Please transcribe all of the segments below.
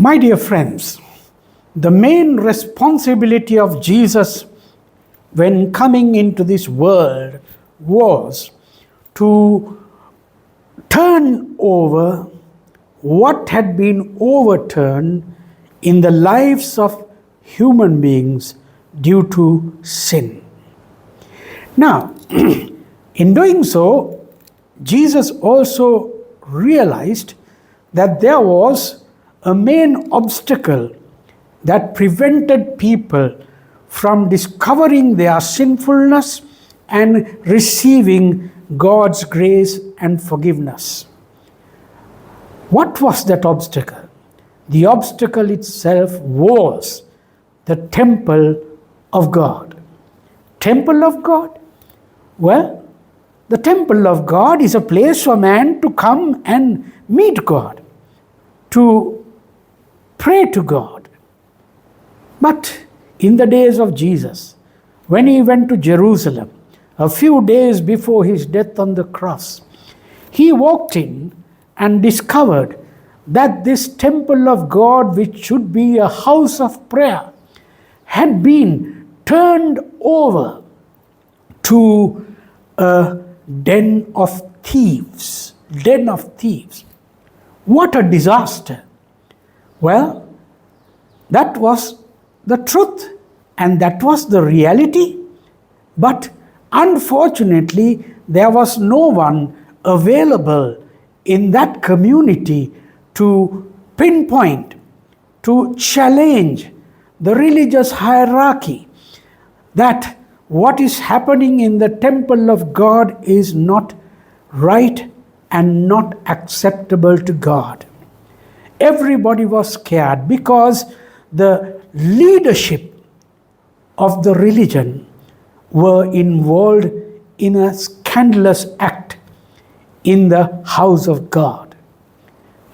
My dear friends, the main responsibility of Jesus when coming into this world was to turn over what had been overturned in the lives of human beings due to sin. Now, in doing so, Jesus also realized that there was a main obstacle that prevented people from discovering their sinfulness and receiving God's grace and forgiveness. What was that obstacle? The obstacle itself was the temple of God. Temple of God? Well, the temple of God is a place for man to come and meet God, to pray to God. But in the days of Jesus, when he went to Jerusalem, a few days before his death on the cross, he walked in and discovered that this temple of God, which should be a house of prayer, had been turned over to a den of thieves. Den of thieves. What a disaster. Well, that was the truth and that was the reality. But unfortunately, there was no one available in that community to pinpoint, to challenge the religious hierarchy that what is happening in the temple of God is not right and not acceptable to God. Everybody was scared because the leadership of the religion were involved in a scandalous act in the house of God.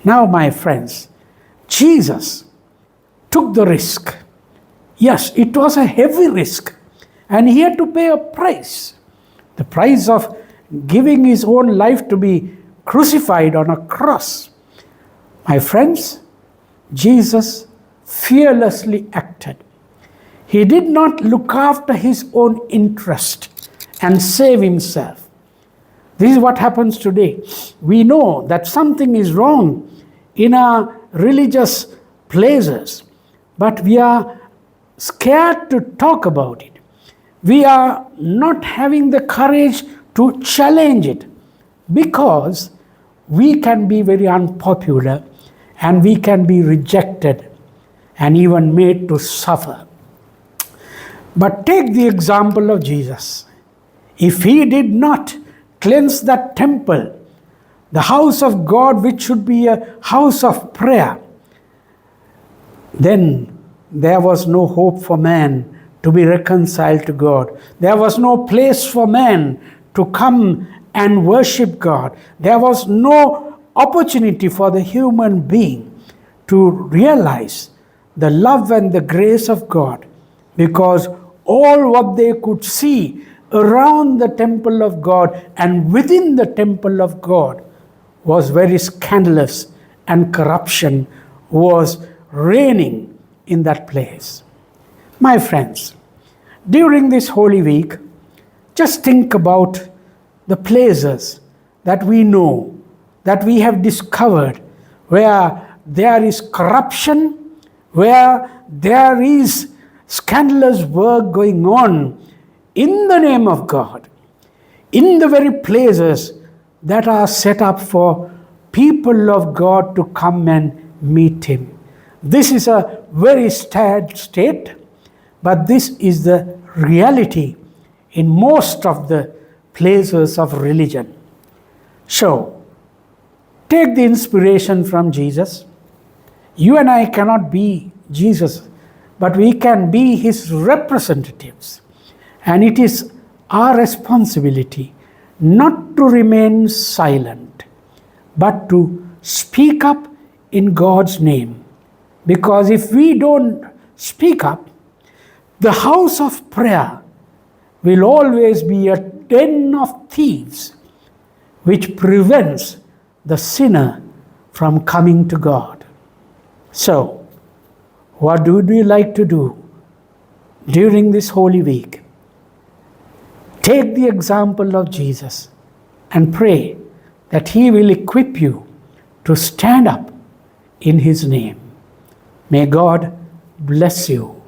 Now, my friends, Jesus took the risk. Yes, it was a heavy risk, and he had to pay a price. The price of giving his own life to be crucified on a cross. My friends, Jesus fearlessly acted. He did not look after his own interest and save himself. This is what happens today. We know that something is wrong in our religious places, but we are scared to talk about it. We are not having the courage to challenge it because we can be very unpopular and we can be rejected and even made to suffer. But take the example of Jesus. If he did not cleanse that temple, the house of God, which should be a house of prayer, then there was no hope for man to be reconciled to God. There was no place for man to come and worship God. There was no opportunity for the human being to realize the love and the grace of God, because all what they could see around the temple of God and within the temple of God was very scandalous, and corruption was reigning in that place. My friends, during this Holy Week, just think about the places that we know, that we have discovered, where there is corruption, where there is scandalous work going on in the name of God, in the very places that are set up for people of God to come and meet him. This is a very sad state, but this is the reality in most of the places of religion. So, take the inspiration from Jesus. You and I cannot be Jesus, but we can be his representatives. And it is our responsibility not to remain silent, but to speak up in God's name. Because if we don't speak up, the house of prayer will always be a den of thieves, which prevents the sinner from coming to God. So, what would you like to do during this Holy Week? Take the example of Jesus and pray that He will equip you to stand up in His name. May God bless you.